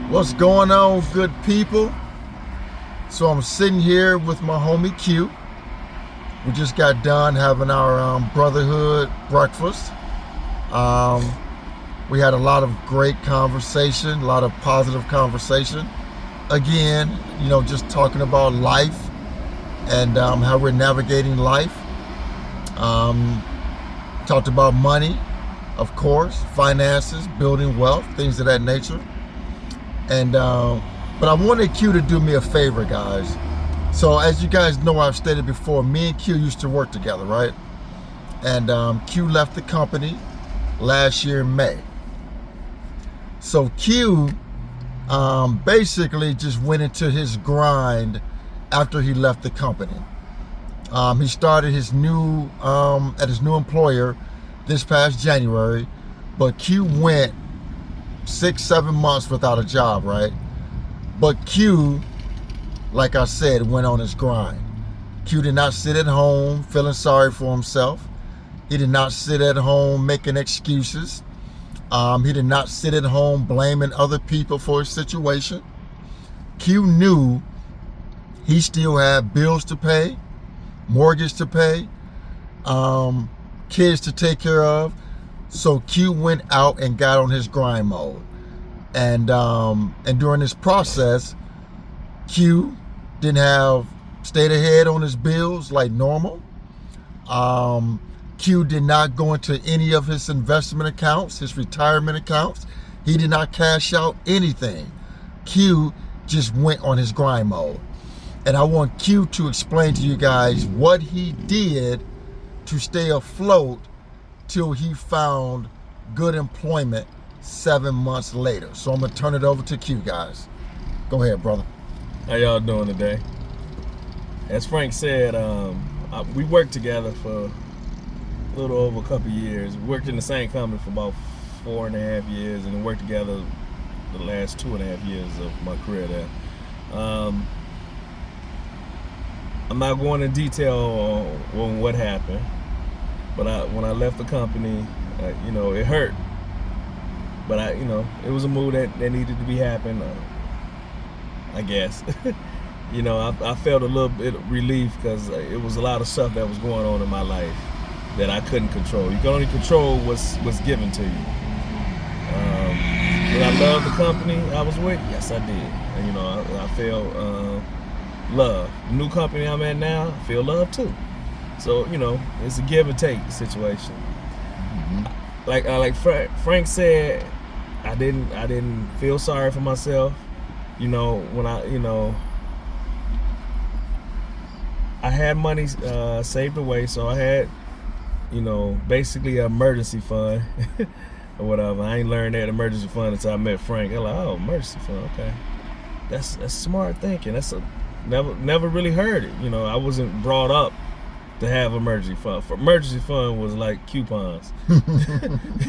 What's going on, good people? So I'm sitting here with my homie Q. We just got done having our brotherhood breakfast. We had a lot of great conversation, a lot of positive conversation. Again, just talking about life and how we're navigating life. Talked about money, of course, finances, building wealth, things of that nature. And but I wanted Q to do me a favor, guys. So as you guys know, I've stated before, me and Q used to work together, right? And Q left the company last year in May. So Q basically just went into his grind after he left the company. He started his new at his new employer this past January, but Q went 6-7 months without a job, right? But Q, like I said, went on his grind. Q did not sit at home feeling sorry for himself. He did not sit at home making excuses. He did not sit at home blaming other people for his situation. Q knew he still had bills to pay, mortgage to pay, kids to take care of. So Q went out and got on his grind mode. And during this process, Q stayed ahead on his bills like normal. Q did not go into any of his investment accounts, his retirement accounts. He did not cash out anything. Q just went on his grind mode. And I want Q to explain to you guys what he did to stay afloat till he found good employment 7 months later. So I'm gonna turn it over to Q, guys. Go ahead, brother. How y'all doing today? As Frank said, we worked together for a little over a couple years. We worked in the same company for about 4.5 years, and then worked together the last 2.5 years of my career there. I'm not going into detail on what happened, but when I left the company, it hurt. But it was a move that needed to be happen, I guess. I felt a little bit of relief because it was a lot of stuff that was going on in my life that I couldn't control. You can only control what's given to you. Did I love the company I was with? Yes, I did. And, I felt love. The new company I'm at now, I feel love too. So, it's a give and take situation. Mm-hmm. Like Frank said, I didn't feel sorry for myself. When I had money saved away, so I had, basically an emergency fund or whatever. I ain't learned that emergency fund until I met Frank. I'm like, oh, emergency fund, okay. That's smart thinking. Never really heard it. I wasn't brought up to have emergency fund. For emergency fund was like coupons.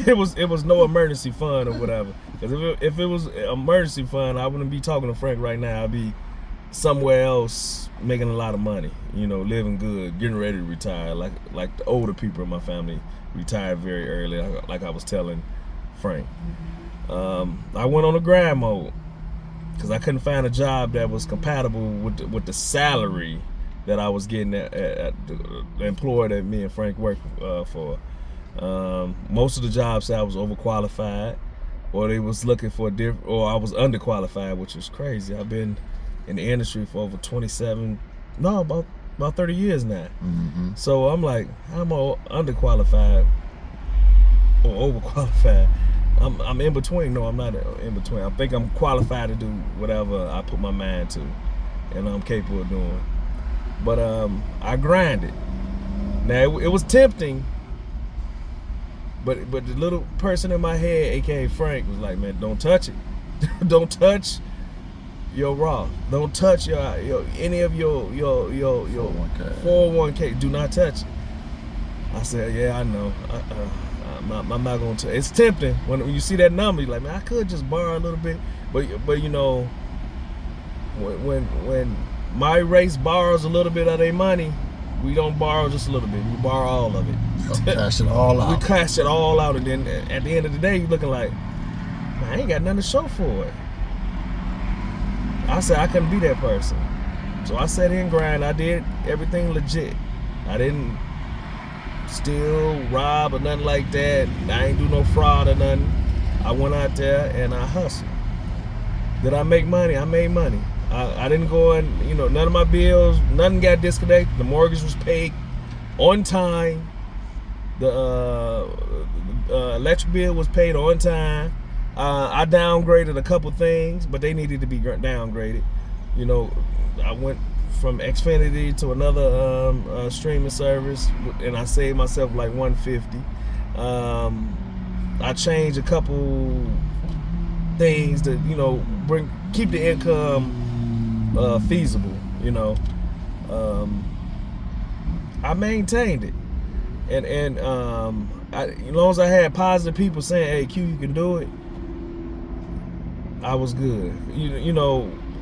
It was no emergency fund or whatever. Because if it was emergency fund, I wouldn't be talking to Frank right now. I'd be somewhere else making a lot of money. Living good, getting ready to retire. Like the older people in my family retired very early. Like I was telling Frank. I went on a grind mode because I couldn't find a job that was compatible with the salary that I was getting at the employer that me and Frank worked for. Most of the jobs said I was overqualified, or they was looking for or I was underqualified, which is crazy. I've been in the industry for over about 30 years now. Mm-hmm. So I'm like, I'm underqualified or overqualified. I'm in between. No, I'm not in between. I think I'm qualified to do whatever I put my mind to, and I'm capable of doing. But I grinded. Now it was tempting, but the little person in my head, aka Frank, was like, "Man, don't touch it. Don't touch your Roth. Don't touch your any of your 401k. Do not touch it." I said, "Yeah, I know. I'm not going to." It's tempting when you see that number. You're like, "Man, I could just borrow a little bit," but when my race borrows a little bit of their money, we don't borrow just a little bit. We borrow all of it. Cash it all out. We cash it all out, and then at the end of the day, you're looking like, man, I ain't got nothing to show for it. I said I couldn't be that person. So I sat in grind. I did everything legit. I didn't steal, rob, or nothing like that. I ain't do no fraud or nothing. I went out there and I hustled. Did I make money? I made money. I didn't go and, none of my bills, nothing got disconnected. The mortgage was paid on time. The electric bill was paid on time. I downgraded a couple things, but they needed to be downgraded. I went from Xfinity to another streaming service, and I saved myself like $150. I changed a couple things to keep the income feasible. I maintained it, and as long as I had positive people saying, "Hey, Q, you can do it," I was good.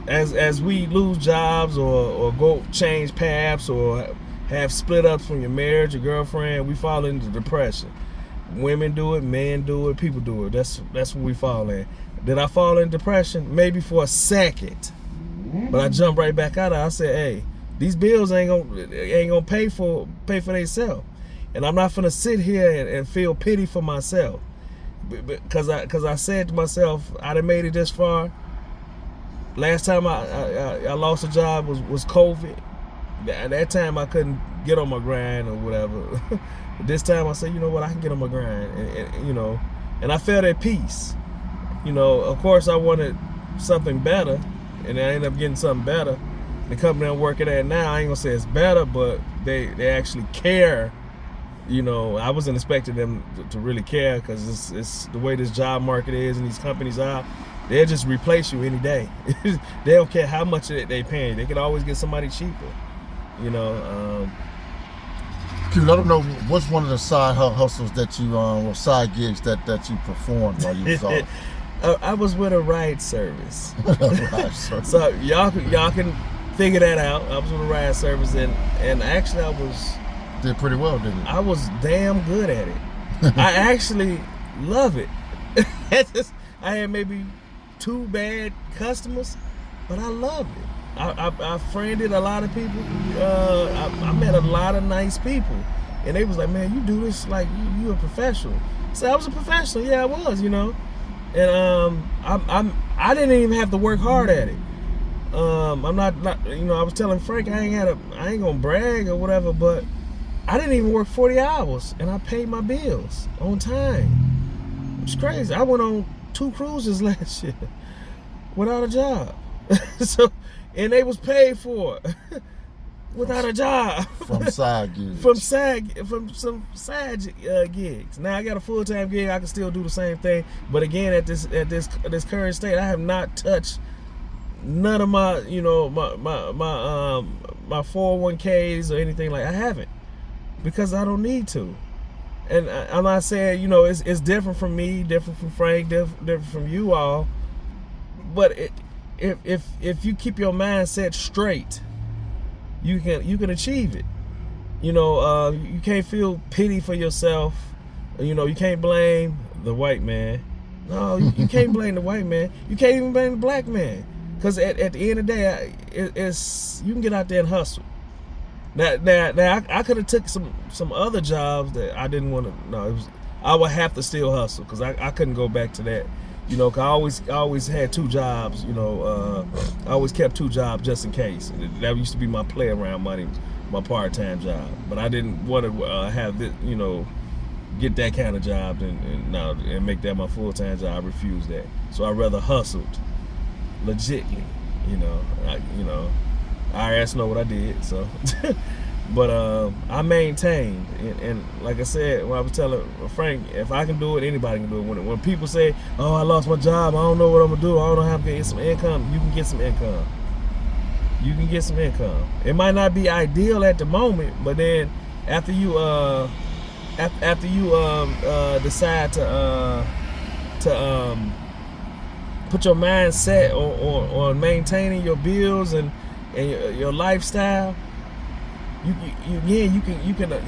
As we lose jobs or go change paths or have split up from your marriage, your girlfriend, we fall into depression. Women do it, men do it, people do it. That's what we fall in. Did I fall in depression? Maybe for a second, but I jumped right back out of it. I said, "Hey, these bills ain't gonna pay for themselves, and I'm not finna sit here and feel pity for myself because I said to myself, I done made it this far. Last time I lost a job was COVID. At that time I couldn't get on my grind or whatever. This time I said, you know what, I can get on my grind, and I felt at peace. Of course I wanted something better, and I ended up getting something better. The company I'm working at now, I ain't gonna say it's better, but they actually care. I wasn't expecting them to really care, because it's the way this job market is and these companies are. They'll just replace you any day. They don't care how much they paying. They can always get somebody cheaper. Can you let them know what's one of the side hustles that you or side gigs that you performed while you was off? I was with a ride service. So y'all can figure that out. I was with a ride service, and actually did pretty well, didn't you? I was damn good at it. I actually love it. I had maybe 2 bad customers, but I loved it. I friended a lot of people. I met a lot of nice people, and they was like, "Man, you do this like you a professional." So I was a professional. Yeah, I was. And I didn't even have to work hard at it. I'm not. I was telling Frank I ain't gonna brag or whatever, but I didn't even work 40 hours, and I paid my bills on time. It's crazy. I went on 2 cruises last year without a job. And they was paid for without a job. From side gigs. From some side gigs. Now I got a full-time gig. I can still do the same thing, but again, at this current state, I have not touched none of my my 401ks or anything like. I haven't, because I don't need to. And I'm not saying it's different from me, different from Frank, different from you all, but if you keep your mindset straight, you can achieve it. You can't feel pity for yourself. You can't blame the white man. No, you can't blame the white man. You can't even blame the black man, because at the end of the day, you can get out there and hustle. Now I could have took some other jobs that I didn't want to. No, I would have to still hustle, because I couldn't go back to that. Cause I always had 2 jobs. I always kept 2 jobs just in case. That used to be my play around money, my part-time job. But I didn't want to have this, get that kind of job and make that my full-time job. I refused that. So I rather hustled legitly. IRS know what I did, so. But I maintained, and like I said, when I was telling Frank, if I can do it, anybody can do it. When people say, "Oh, I lost my job, I don't know what I'm gonna do, I don't know how to get some income," you can get some income. You can get some income. It might not be ideal at the moment, but then after you decide to put your mindset on maintaining your bills and your lifestyle, you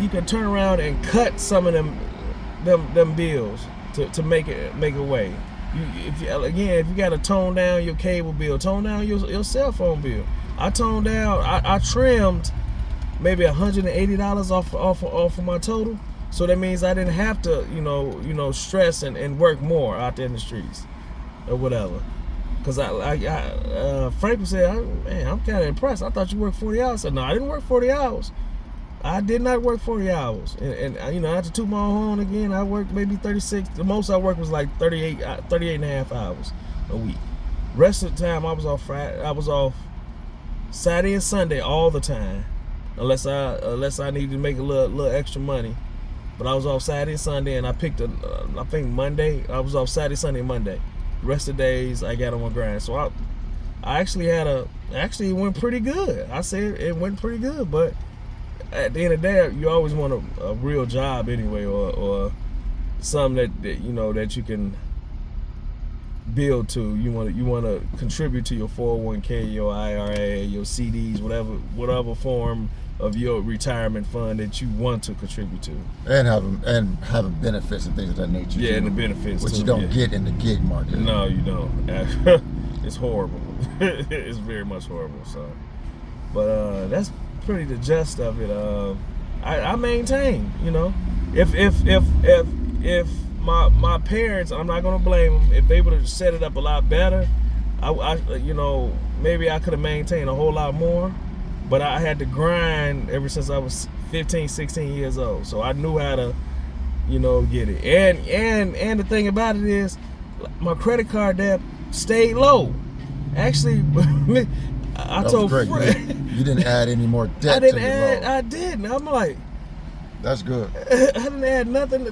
can turn around and cut some of them bills to make it way. if you got to tone down your cable bill, tone down your cell phone bill. I toned down. I trimmed maybe $180 off of my total. So that means I didn't have to, stress and work more out there in the streets or whatever. Cause Frank would say, man, I'm kind of impressed. I thought you worked 40 hours. I said, no, I didn't work 40 hours. I did not work 40 hours. And I had to toot my own horn again. I worked maybe 36. The most I worked was like 38 and a half hours a week. Rest of the time I was off Saturday and Sunday all the time, unless I needed to make a little extra money. But I was off Saturday and Sunday, and I picked I think Monday. I was off Saturday, Sunday, Monday. The rest of the days I got on my grind. So I actually it went pretty good. I said it went pretty good, but at the end of the day, you always want a real job anyway, or something that you can build to. You want to contribute to your 401k, your IRA, your CDs, whatever form of your retirement fund that you want to contribute to, and having benefits and things of that nature. Yeah, and the benefits, which you don't get in the gig market. No, you don't. It's horrible. It's very much horrible. So, but that's pretty the gist of it. I maintain. If my parents, I'm not gonna blame them. If they would have set it up a lot better, maybe I could have maintained a whole lot more. But I had to grind ever since I was 15, 16 years old. So I knew how to, get it. And the thing about it is, my credit card debt stayed low. Actually, I told Fred. You didn't add any more debt to your loan. I didn't. I'm like, that's good. I didn't add nothing.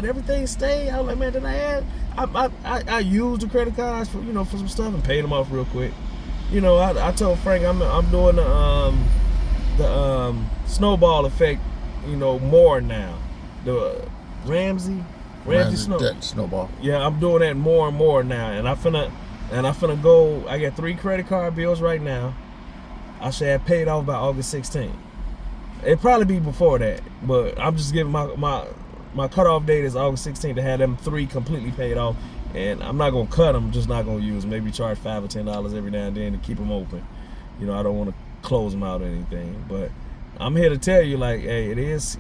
Everything stayed. I was like, man, did I add? I used the credit cards for some stuff and paid them off real quick. I told Frank I'm doing the snowball effect, more now. The Ramsey snowball. Yeah, I'm doing that more and more now, and I finna go. I got 3 credit card bills right now. I should have paid off by August 16th. It'd probably be before that, but I'm just giving my cutoff date is August 16th to have them 3 completely paid off. And I'm not gonna cut them, just not gonna use them. Maybe charge $5 or $10 every now and then to keep them open. I don't want to close them out or anything. But I'm here to tell you, like, hey, it is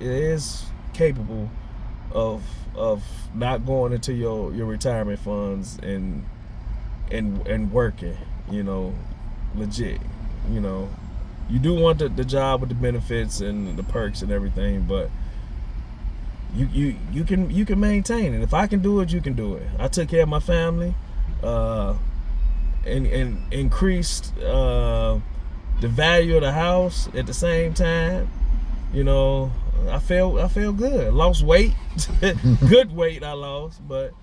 capable of not going into your retirement funds and working. Legit. You do want the job with the benefits and the perks and everything, but you can maintain it. If I can do it, you can do it. I took care of my family, and increased the value of the house at the same time. I felt good. Lost weight, good weight I lost, but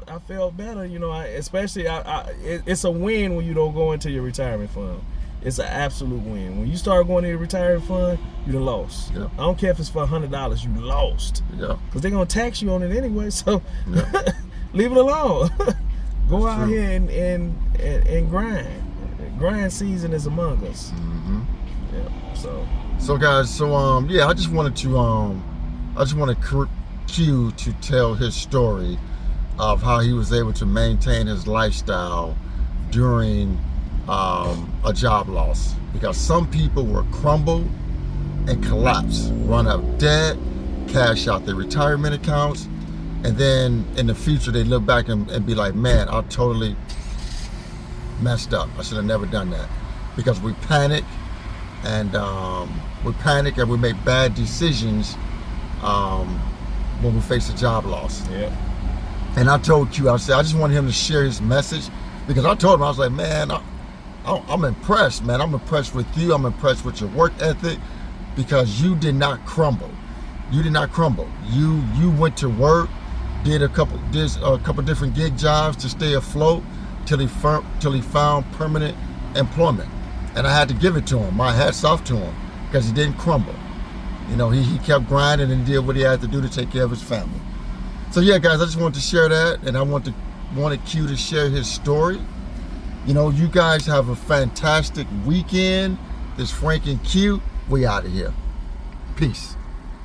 I felt better. It's a win when you don't go into your retirement fund. It's an absolute win. When you start going to your retirement fund, you done lost. Yeah. I don't care if it's for $100, you lost. Yeah. Because they're going to tax you on it anyway, so Yeah. leave it alone. Go That's out true. here and grind. Grind season is among us. Mm-hmm. Yeah. So guys, I just wanted Q to tell his story of how he was able to maintain his lifestyle during a job loss, because some people will crumble and collapse, run out of debt, cash out their retirement accounts, and then in the future they look back and be like, man, I totally messed up. I should have never done that, because we panic and we make bad decisions when we face a job loss. Yeah. And I told Q, I said, I just wanted him to share his message, because I told him, I was like, man, I'm impressed, man. I'm impressed with you. I'm impressed with your work ethic, because you did not crumble. You did not crumble. You went to work, did a couple different gig jobs to stay afloat till he found permanent employment. And I had to give it to him. My hat's off to him, because he didn't crumble. He kept grinding and did what he had to do to take care of his family. So yeah, guys, I just wanted to share that, and I wanted Q to share his story. You guys have a fantastic weekend. This Frank and Q, we out of here. Peace.